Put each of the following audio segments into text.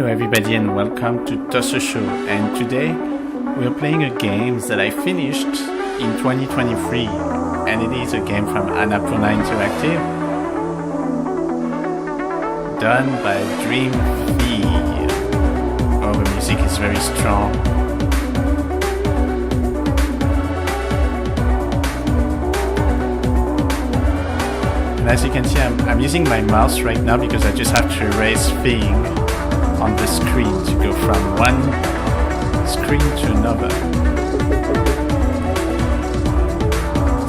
Hello everybody and welcome to Tosso Show, and today we are playing a game that I finished in 2023, and it is a game from Annapurna Interactive done by Dream Feed. Oh, the music is very strong. And as you can see, I'm using my mouse right now because I just have to erase thing on the screen to go from one screen to another.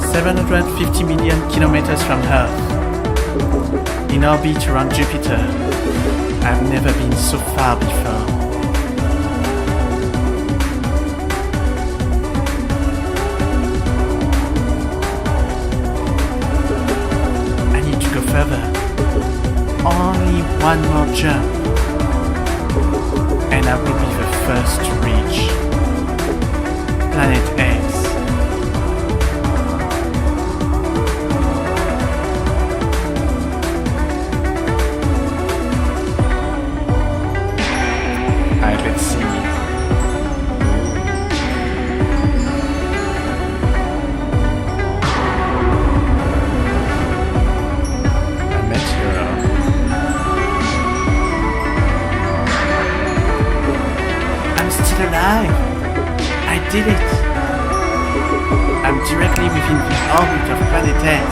750 million kilometers from Earth, in orbit around Jupiter. I've never been so far before. I need to go further. Only one more jump, and I will be the first to reach Planet X. Alright, let's see. A meteor. Alive! I did it! I'm directly within the orbit of Planet X.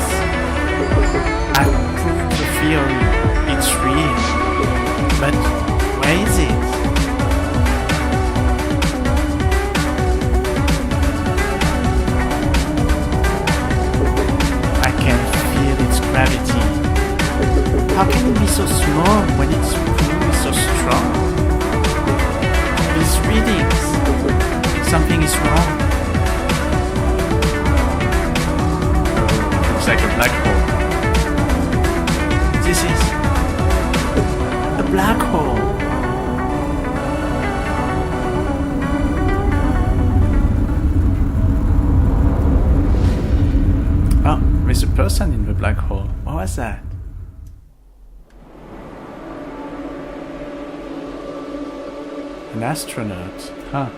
I've proved the theory. It's real. But where is it? I can feel its gravity. How can it be so small when its pull is so strong? These readings, something is wrong. Oh, looks like a black hole. This is a black hole. Oh, there's a person in the black hole. What was that? An astronaut, huh?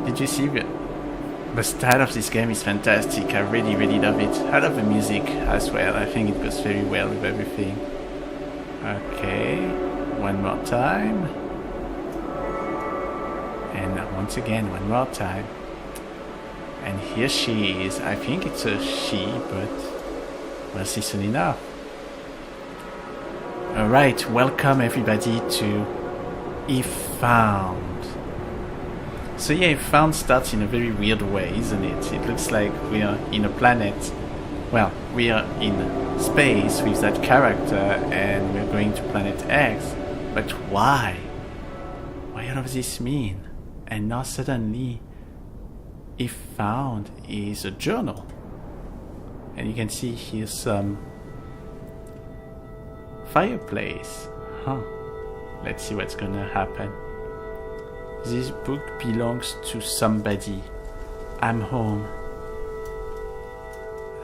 Did you see the style of this game is fantastic. I really love it. I love the music as well. I think it goes very well with everything. Okay, one more time. And once again, one more time. And here she is. I think it's a she, but we'll see soon enough. Alright, welcome everybody to If Found. So yeah, If Found starts in a very weird way, isn't it? It looks like we are in a planet. Well, we are in space with that character and we're going to Planet X. But why? What all of this mean? And now suddenly, If Found is a journal. And you can see here some fireplace. Let's see what's gonna happen. This book belongs to somebody. I'm home.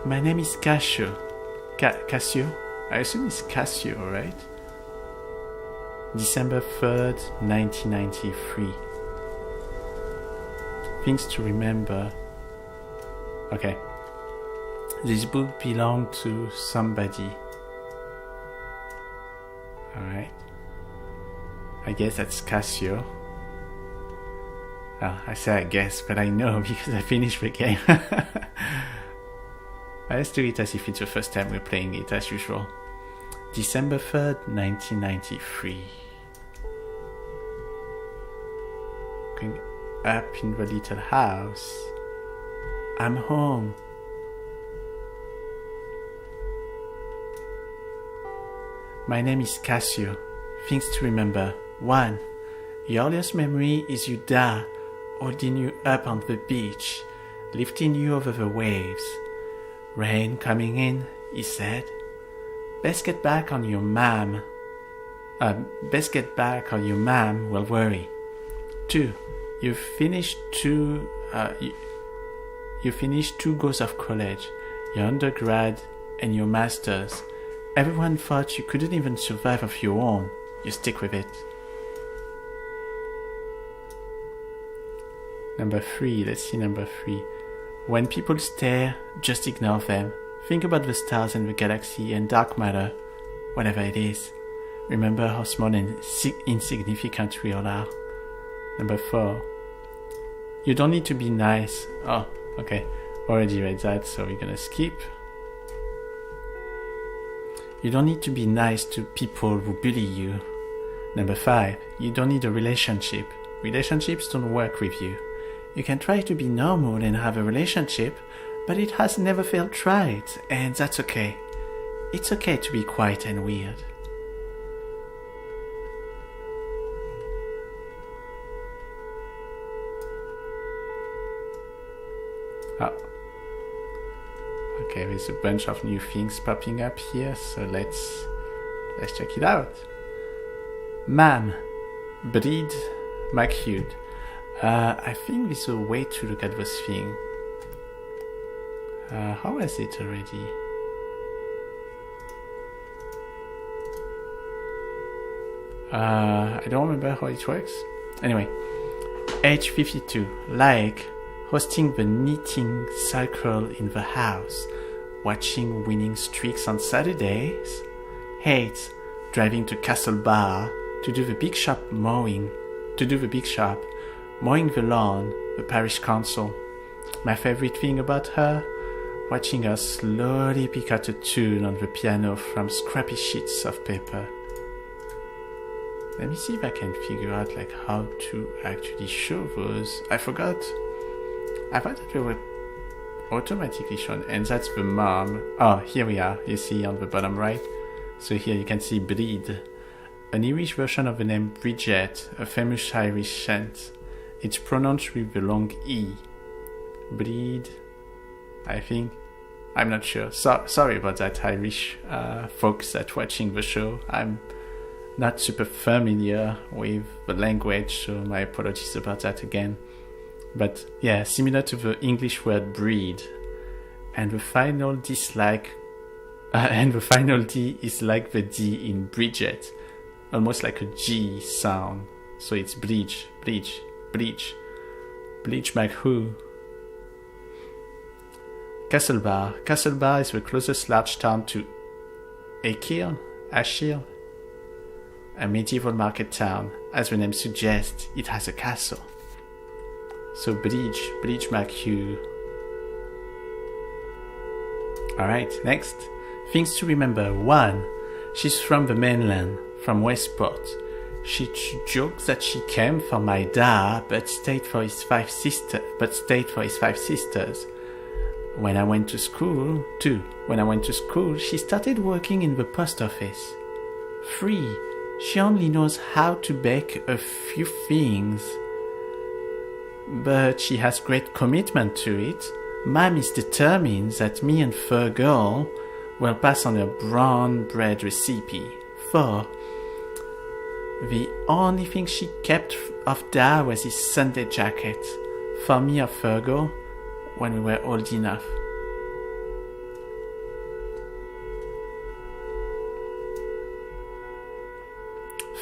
My name is Cassio. Cassio? I assume it's Cassio, right? December 3rd, 1993. Things to remember. Okay. This book belonged to somebody. Alright. I guess that's Cassio. Well, I say I guess, but I know because I finished the game. Let's do it as if it's the first time we're playing it as usual. December 3rd, 1993. Going up in the little house. I'm home. My name is Cassio. Things to remember. 1. Your earliest memory is your dad holding you up on the beach, lifting you over the waves. Rain coming in, he said. Best get back on your mom. Will worry. 2. You finished 2 You finished 2 goals of college, your undergrad and your master's. Everyone thought you couldn't even survive of your own. You stick with it. Number 3, let's see number 3. When people stare, just ignore them. Think about the stars and the galaxy and dark matter, whatever it is. Remember how small and insignificant we all are. Number 4. You don't need to be nice. Oh, okay. Already read that, so we're gonna skip. You don't need to be nice to people who bully you. Number 5. You don't need a relationship. Relationships don't work with you. You can try to be normal and have a relationship, but it has never felt right, and that's okay. It's okay to be quiet and weird. Oh. Okay, there's a bunch of new things popping up here, so let's check it out. Ma'am, Breed McHugh. I think there's a way to look at this thing. How was it already? I don't remember how it works. Anyway, age 52, like hosting the knitting circle in the house, watching winning streaks on Saturdays, hates driving to Castle Bar to do the big shop mowing the lawn, the parish council. My favorite thing about her, watching her slowly pick out a tune on the piano from scrappy sheets of paper. Let me see if I can figure out like how to actually show those. I forgot. I thought that they were automatically shown, and that's the mom. Oh, here we are. You see on the bottom right. So here you can see Breed, an Irish version of the name Bridget, a famous Irish chant. It's pronounced with the long E. Breed, I think. I'm not sure. Sorry about that, Irish folks that watching the show. I'm not super familiar with the language, so my apologies about that again. But yeah, similar to the English word breed. And the final D is like the D in Bridget, almost like a G sound. So it's bleach McHugh. Castle Bar is the closest large town to Ayrshire, a medieval market town. As the name suggests, it has a castle. So Bleach McHugh. Alright, next. Things to remember. 1. She's from the mainland, from Westport. She jokes that she came from my dad, but stayed for his 5 sisters. When I went to school, she started working in the post office. 3. She only knows how to bake a few things, but she has great commitment to it. Mom is determined that me and Fur Girl will pass on her brown bread recipe. 4. The only thing she kept of Dad was his Sunday jacket, for me or Fergal, when we were old enough.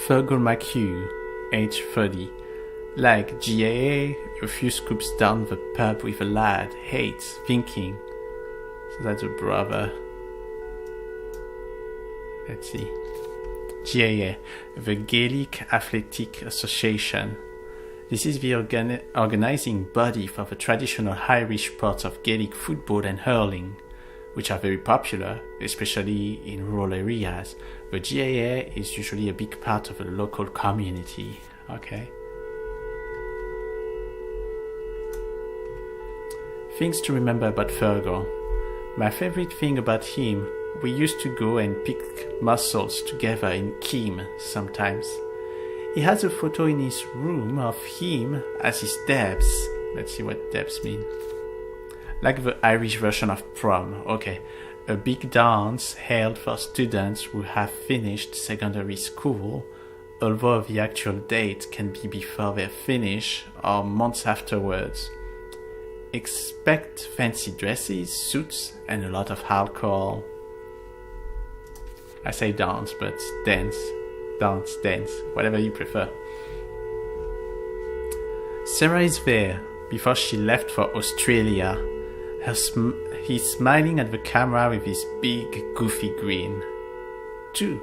Fergal McHugh, age 30. Like GAA, a few scoops down the pub with a lad, hates thinking. So that's a brother. Let's see. GAA, the Gaelic Athletic Association. This is the organizing body for the traditional Irish sports of Gaelic football and hurling, which are very popular, especially in rural areas. The GAA is usually a big part of the local community. Okay. Things to remember about Fergal. My favorite thing about him, we used to go and pick mussels together in Kim sometimes. He has a photo in his room of him as his Debs. Let's see what Debs mean. Like the Irish version of prom. Okay. A big dance held for students who have finished secondary school, although the actual date can be before they finish or months afterwards. Expect fancy dresses, suits, and a lot of alcohol. I say dance, but dance, whatever you prefer. Sarah is there before she left for Australia. He's smiling at the camera with his big, goofy grin. 2.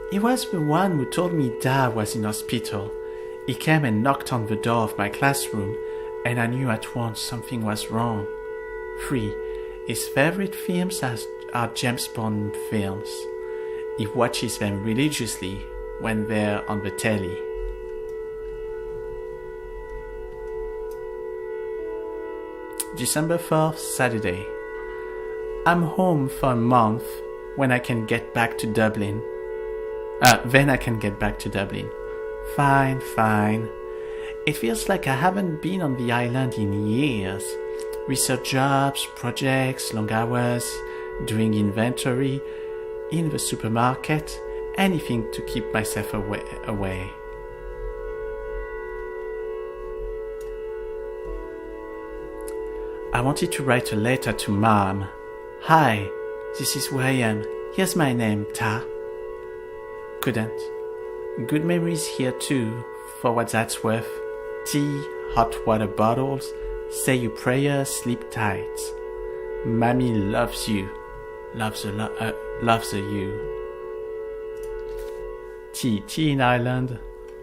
He was the one who told me Dad was in hospital. He came and knocked on the door of my classroom, and I knew at once something was wrong. 3. His favorite films are James Bond films. He watches them religiously when they're on the telly. December 4th, Saturday. I'm home for a month when I can get back to Dublin. Then I can get back to Dublin. Fine. It feels like I haven't been on the island in years. Research jobs, projects, long hours, doing inventory, in the supermarket, anything to keep myself away. I wanted to write a letter to Mom. Hi, this is where I am. Here's my name, Ta. Couldn't. Good memories here too, for what that's worth. Tea, hot water bottles, say your prayers, sleep tight. Mommy loves you. Loves a you. Tea in Ireland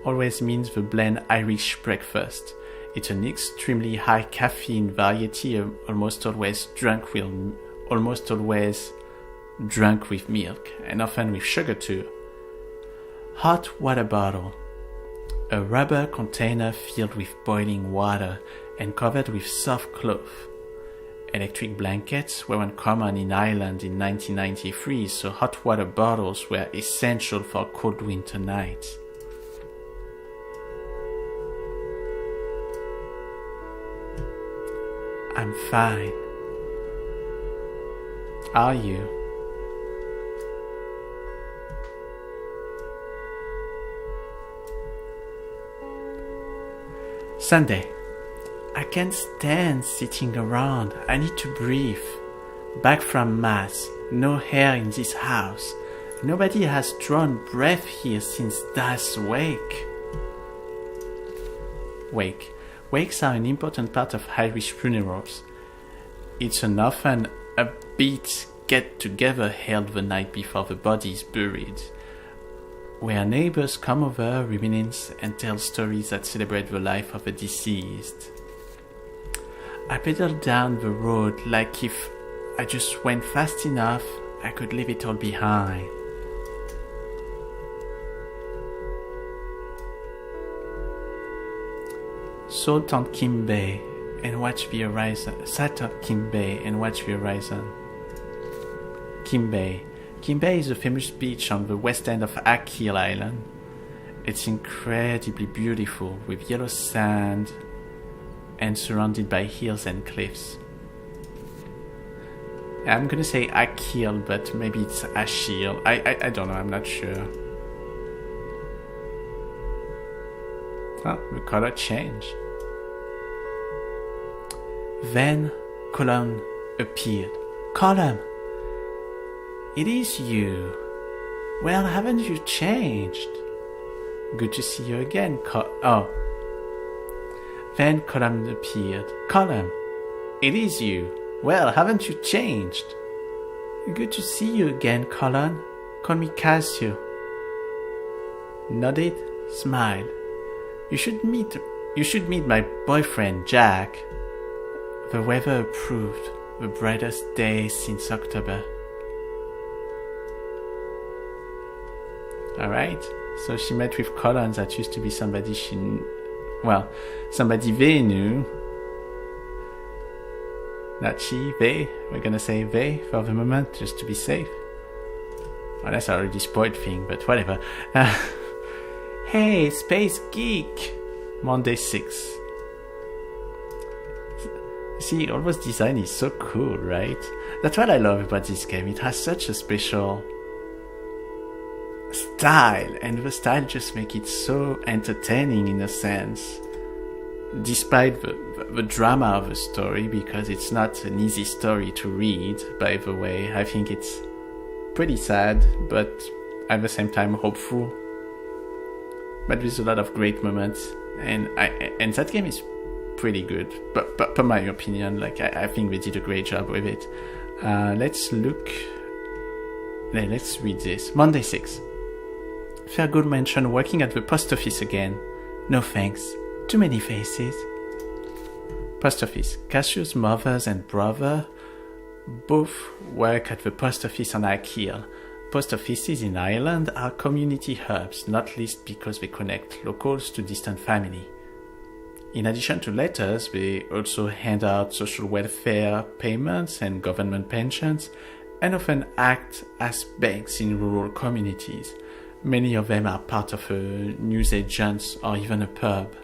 always means the blend Irish breakfast. It's an extremely high caffeine variety, almost always drunk with milk, and often with sugar too. Hot water bottle. A rubber container filled with boiling water and covered with soft cloth. Electric blankets were uncommon in Ireland in 1993, so hot water bottles were essential for cold winter nights. I'm fine. Are you? Sunday. I can't stand sitting around. I need to breathe. Back from Mass. No air in this house. Nobody has drawn breath here since Dad's wake. Wakes are an important part of Irish funerals. It's an often upbeat get-together held the night before the body is buried, where neighbors come over, reminisce, and tell stories that celebrate the life of the deceased. I pedaled down the road like if I just went fast enough, I could leave it all behind. Sat on Kim Bay and watched the horizon. Kim Bay is a famous beach on the west end of Achill Island. It's incredibly beautiful with yellow sand and surrounded by hills and cliffs. I'm gonna say Achill, but maybe it's Achill. I don't know, I'm not sure. Oh, the color changed. Then Colin appeared. Colin! It is you. Well, haven't you changed? Good to see you again, Then Colin appeared. Colin! It is you. Well, haven't you changed? Good to see you again, Colin. Call me Cassio. Nodded, smiled. You should meet my boyfriend, Jack. The weather approved, the brightest day since October. Alright, so she met with Colin, that used to be somebody somebody they knew. Not she, they. We're gonna say they for the moment, just to be safe. Well, that's already spoiled thing, but whatever. Hey, Space Geek! Monday 6. See, all those design is so cool, right? That's what I love about this game. It has such a special style, and the style just makes it so entertaining in a sense. Despite the drama of the story, because it's not an easy story to read, by the way. I think it's pretty sad, but at the same time hopeful. But there's a lot of great moments, and that game is pretty good. But per my opinion, like I think they did a great job with it. Let's read this. Monday 6. Fairgood mentioned working at the post office again. No thanks. Too many faces. Post office. Cassio's mothers and brother both work at the post office on Achill. Post offices in Ireland are community hubs, not least because they connect locals to distant family. In addition to letters, they also hand out social welfare payments and government pensions, and often act as banks in rural communities. Many of them are part of a newsagents or even a pub.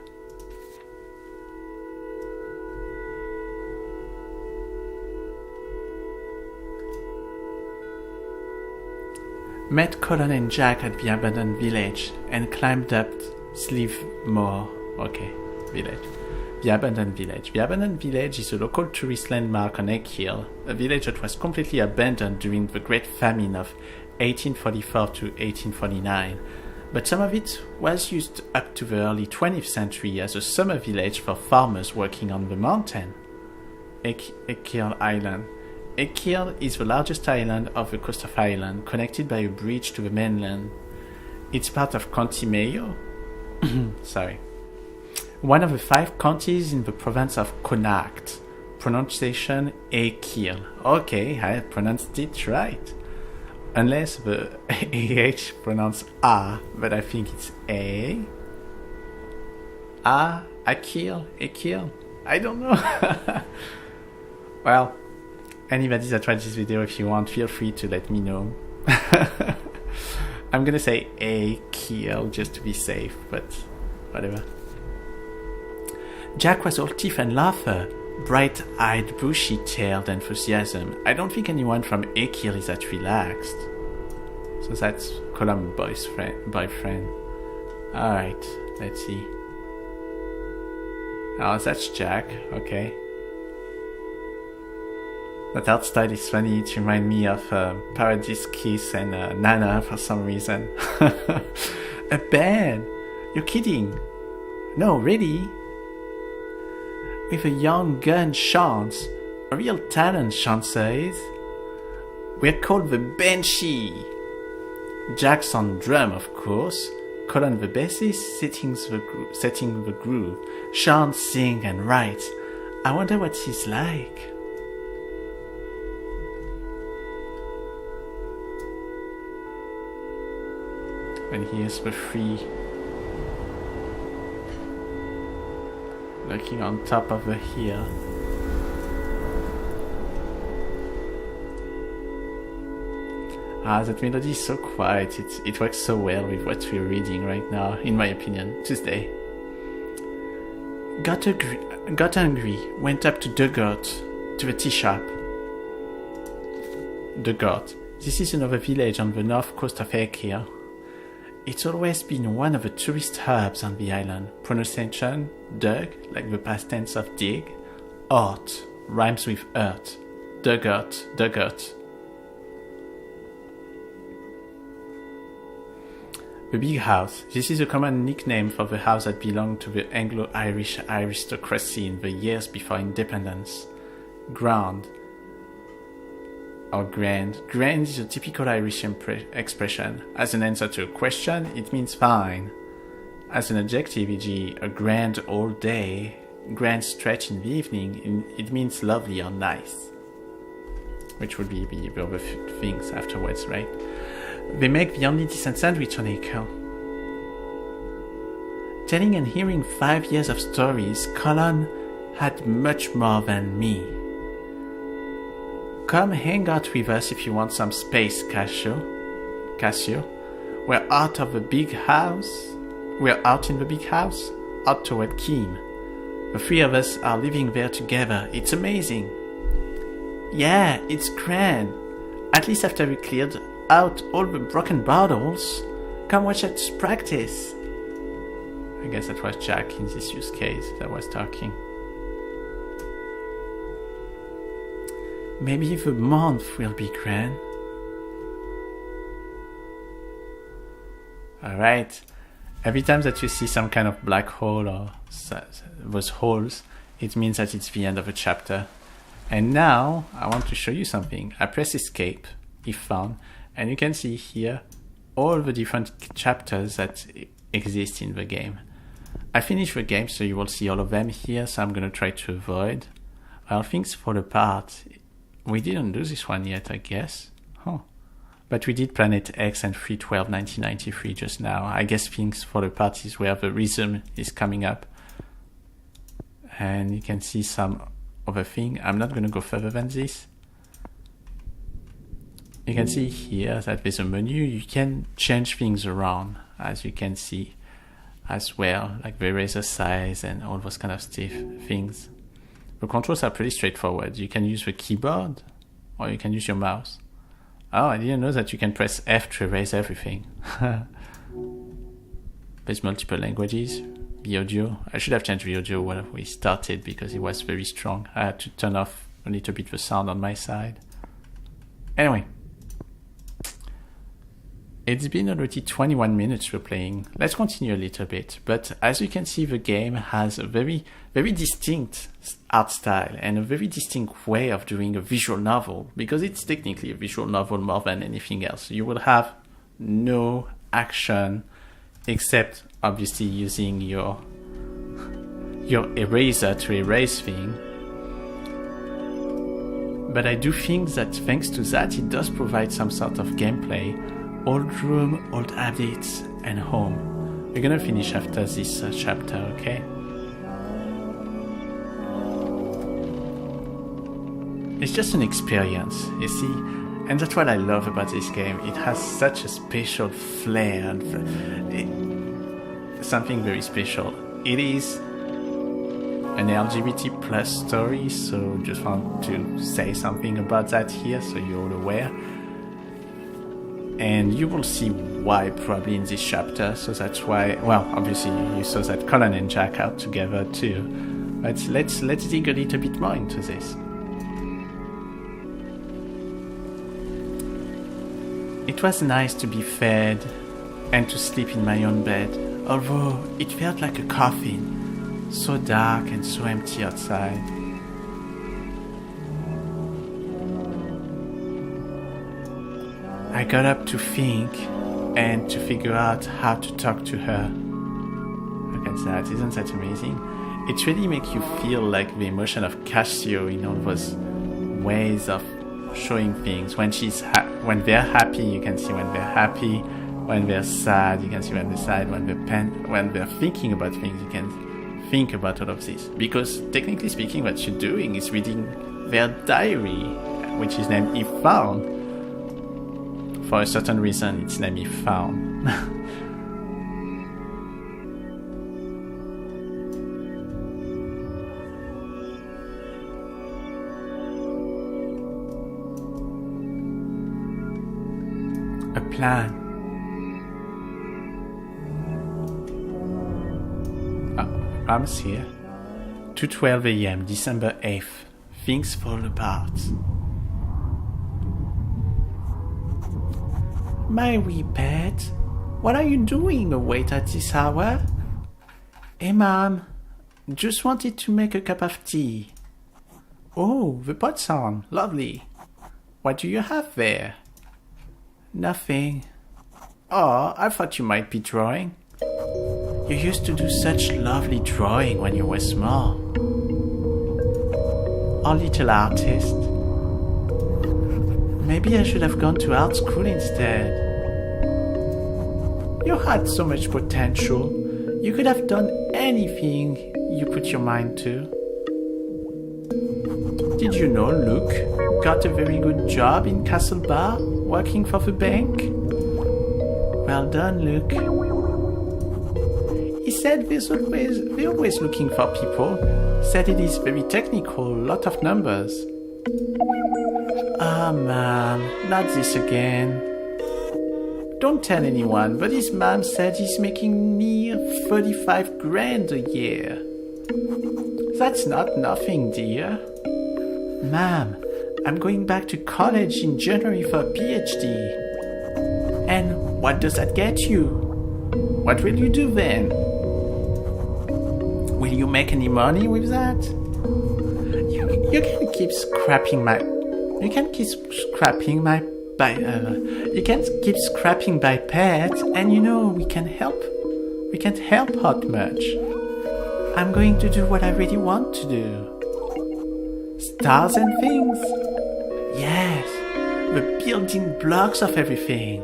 Met Colin and Jack at the abandoned village and climbed up Slievemore. Village. The abandoned village. The abandoned village is a local tourist landmark on Achill, a village that was completely abandoned during the Great Famine of 1844 to 1849, but some of it was used up to the early 20th century as a summer village for farmers working on the mountain. Achill Island. Achill is the largest island of the coast of Ireland, connected by a bridge to the mainland. It's part of County Mayo. One of the 5 counties in the province of Connacht. Pronunciation Achill. Okay, I pronounced it right. Unless the AH pronounced A, but I think it's A. Achill. I don't know. Well, anybody that watches this video, if you want, feel free to let me know. I'm gonna say Achill just to be safe, but whatever. Jack was all teeth and laughter, bright-eyed, bushy-tailed enthusiasm. I don't think anyone from Achill is that relaxed. So that's Colum's boyfriend. Alright, let's see. Oh, that's Jack, okay. That art style is funny, it reminds me of Paradise Kiss and Nana for some reason. A band? You're kidding? No, really? With a young gun Chance, a real talent Chance says. We're called the Banshee. Jack's on drum, of course. Colin the bassist setting the groove. Chance sing and writes. I wonder what he's like. When he is the free, looking on top of the hill. That melody is so quiet. It works so well with what we're reading right now, in my opinion. Tuesday. Got hungry, went up to Dugout, to the tea shop. Dugout. This is another village on the north coast of Achill. It's always been one of the tourist hubs on the island. Pronunciation, Dug, like the past tense of dig. Art, rhymes with earth. Dugout. The big house. This is a common nickname for the house that belonged to the Anglo-Irish aristocracy in the years before independence. Grand or grand. Grand is a typical Irish expression. As an answer to a question, it means fine. As an adjective, e.g., a grand all day, grand stretch in the evening, it means lovely or nice. Which would be the other things afterwards, right? They make the only decent sandwich on Achill. Telling and hearing 5 years of stories, Colin had much more than me. Come hang out with us if you want some space, Cassio. We're out in the big house, out toward Keene. The 3 of us are living there together. It's amazing. Yeah, it's grand. At least after we cleared out all the broken bottles. Come watch us practice. I guess that was Jack in this use case that was talking. Maybe the month will be grand. Alright. Every time that you see some kind of black hole or those holes, it means that it's the end of a chapter. And now I want to show you something. I press escape, if found, and you can see here all the different chapters that exist in the game. I finished the game, so you will see all of them here, so I'm going to try to avoid. Well, things fall apart. We didn't do this one yet, I guess. Huh. But we did Planet X and 3/12/1993 just now. I guess things fall apart is where the rhythm is coming up. And you can see some other thing. I'm not going to go further than this. You can see here that there's a menu. You can change things around, as you can see as well, like the eraser size and all those kind of things. The controls are pretty straightforward. You can use the keyboard or you can use your mouse. Oh, I didn't know that you can press F to erase everything. There's multiple languages. The audio, I should have changed the audio when we started because it was very strong. I had to turn off a little bit the sound on my side. Anyway, it's been already 21 minutes we're playing. Let's continue a little bit. But as you can see, the game has a very, very distinct art style and a very distinct way of doing a visual novel, because it's technically a visual novel more than anything else. You will have no action except obviously using your eraser to erase things. But I do think that thanks to that, it does provide some sort of gameplay. Old room, old habits, and home. We're gonna finish after this chapter, okay? It's just an experience, you see? And that's what I love about this game. It has such a special flair and something very special. It is an LGBT plus story, so just want to say something about that here so you're all aware. And you will see why probably in this chapter, so that's why, well, obviously you saw that Colin and Jack are together too. But let's dig a little bit more into this. It was nice to be fed and to sleep in my own bed, although it felt like a coffin, so dark and so empty outside. I got up to think and to figure out how to talk to her. Look at that, isn't that amazing? It really makes you feel like the emotion of Cassio in all those ways of showing things. When they're happy, you can see when they're happy. When they're sad, you can see when they're sad. When they're thinking about things, you can think about all of this. Because technically speaking, what you're doing is reading their diary, which is named If Found. For a certain reason, it's named If Found. A plan. Mom's here. 2:12 a.m., December 8th. Things fall apart. My wee pet, what are you doing awake at this hour? Hey, Mom, just wanted to make a cup of tea. Oh, the pot's on, lovely. What do you have there? Nothing. Oh, I thought you might be drawing. You used to do such lovely drawing when you were small. Oh, little artist. Maybe I should have gone to art school instead. You had so much potential. You could have done anything you put your mind to. Did you know Luke got a very good job in Castle Bar, working for the bank? Well done, Luke. He said they're always looking for people. Said it is very technical, lot of numbers. Ah, Mom, not this again. Don't tell anyone, but his mom said he's making near 35 grand a year. That's not nothing, dear. Mom, I'm going back to college in January for a PhD. And what does that get you? What will you do then? Will you make any money with that? You can keep scrapping my... You can keep scrapping my... you can keep scrapping by pet, and we can help. We can't help out much. I'm going to do what I really want to do. Stars and things. Yes, the building blocks of everything.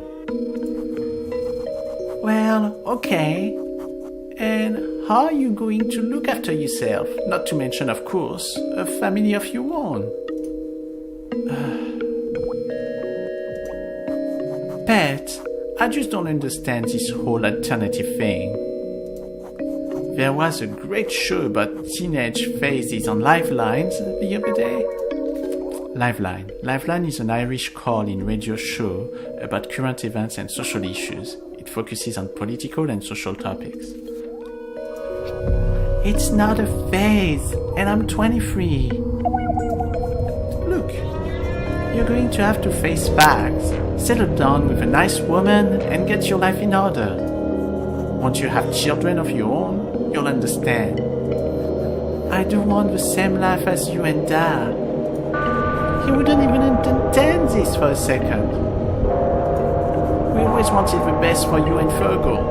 Well, okay. And how are you going to look after yourself? Not to mention, of course, a family of your own. Pet, I just don't understand this whole alternative thing. There was a great show about teenage phases on Lifeline the other day. Lifeline is an Irish call-in radio show about current events and social issues. It focuses on political and social topics. It's not a phase, and I'm 23. Look, you're going to have to face facts, settle down with a nice woman, and get your life in order. Once you have children of your own, you'll understand. I don't want the same life as you and Dad. He wouldn't even entertain this for a second. We always wanted the best for you and Fergal.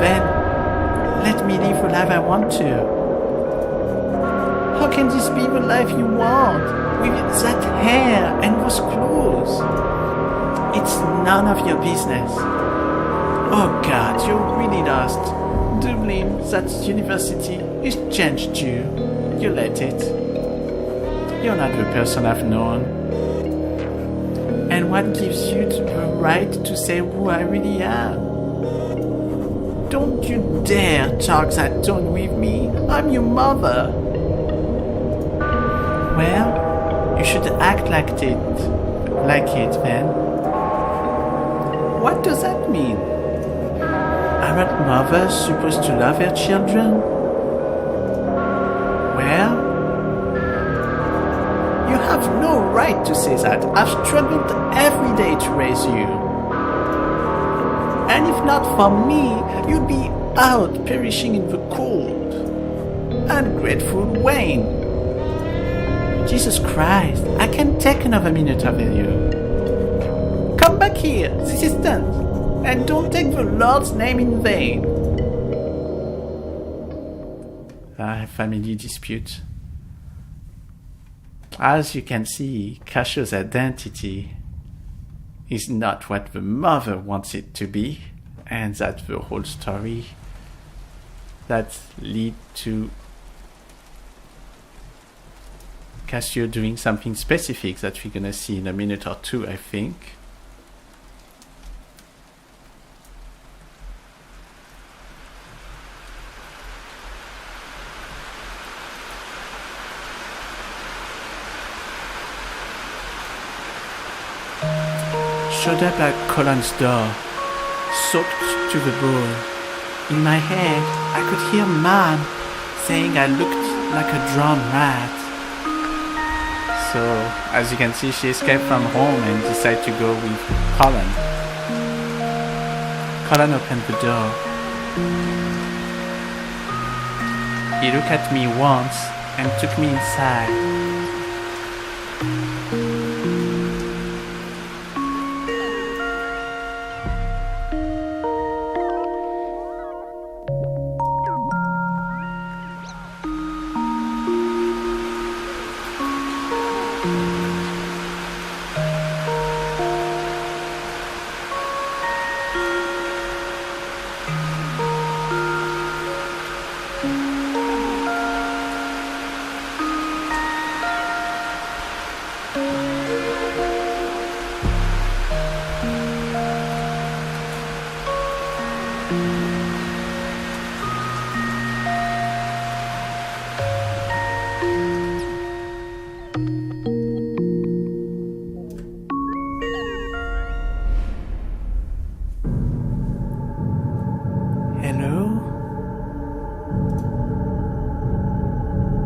Then, let me live the life I want to. How can this be the life you want, with that hair and those clothes? It's none of your business. Oh God, you're really lost. Dublin, that university, it's changed you. You let it. You're not the person I've known. And what gives you the right to say who I really am? Don't you dare talk that tone with me. I'm your mother. Well, you should act like it then. What does that mean? Aren't mothers supposed to love their children? Well, you have no right to say that. I've struggled every day to raise you. And if not for me, you'd be out perishing in the cold. Ungrateful Wayne. Jesus Christ, I can't take another minute of you. Come back here, this is done. And don't take the Lord's name in vain. Family dispute. As you can see, Cassio's identity is not what the mother wants it to be, and that's the whole story that lead to Cassio doing something specific that we're gonna see in a minute or two, I think. Showed up at Colin's door, soaked to the bone. In my head, I could hear Mom saying I looked like a drowned rat. So, as you can see, she escaped from home and decided to go with Colin. Colin opened the door. He looked at me once and took me inside.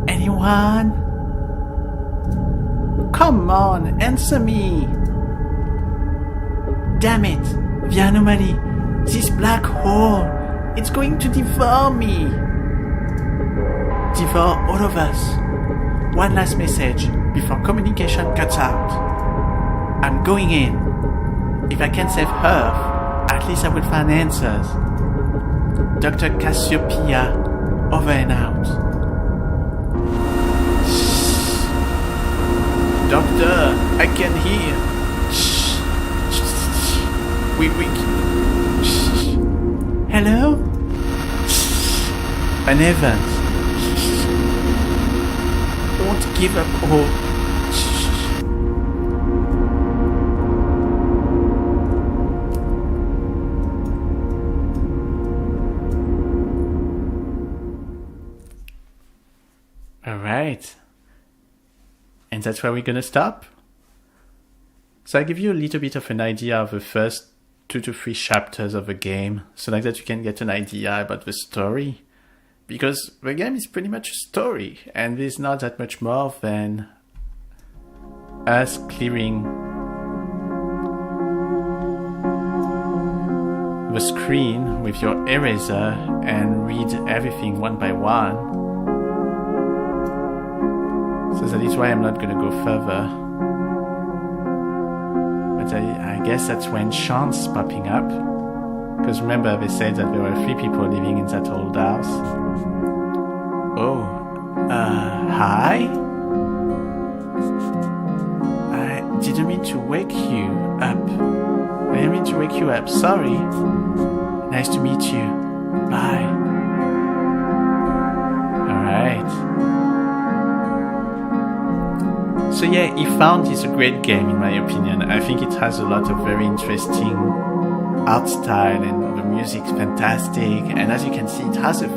Anyone? Come on, answer me! Damn it! The anomaly! This black hole, it's going to devour me. Devour all of us. One last message before communication cuts out. I'm going in. If I can save Earth, at least I will find answers. Dr. Cassiopeia, over and out. Shh. Doctor, I can hear. Shh. Shh. We. Shh. Hello? Shh. An event. Shh. Don't give up hope. Alright. And that's where we're gonna stop. So I give you a little bit of an idea of the first 2 to 3 chapters of the game, so like that you can get an idea about the story. Because the game is pretty much a story, and there's not that much more than us clearing the screen with your eraser and read everything one by one. So that is why I'm not gonna go further. But I guess that's when Sean's popping up. Because remember, they said that there were 3 people living in that old house. Oh, hi? I didn't mean to wake you up. I didn't mean to wake you up, sorry. Nice to meet you. Bye. Alright. So yeah, Efound is a great game in my opinion. I think it has a lot of very interesting art style and the music's fantastic. And as you can see, it has a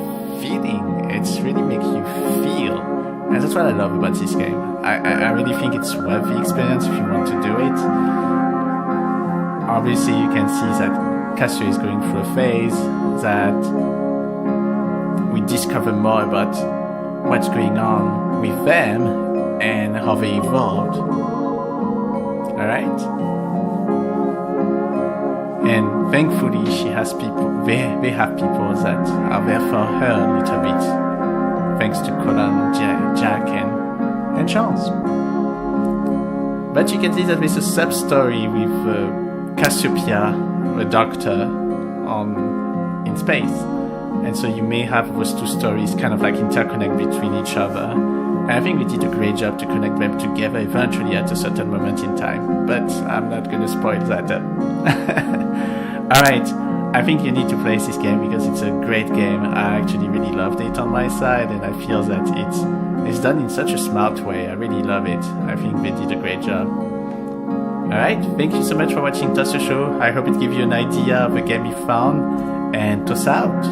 feeling. It's really makes you feel. And that's what I love about this game. I really think it's worth the experience if you want to do it. Obviously, you can see that Cassio is going through a phase that we discover more about what's going on with them and how they evolved. Alright? And thankfully she has people, they have people that are there for her a little bit. Thanks to Colin, Jack and Charles. But you can see that there's a sub-story with Cassiopeia, the doctor, in space. And so you may have those 2 stories kind of like interconnect between each other. And I think we did a great job to connect them together eventually at a certain moment in time. But I'm not going to spoil that up. Alright, I think you need to play this game because it's a great game. I actually really loved it on my side, and I feel that it's done in such a smart way. I really love it. I think they did a great job. Alright, thank you so much for watching Toss the Show. I hope it gave you an idea of the game you found. And toss out.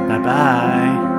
Bye bye.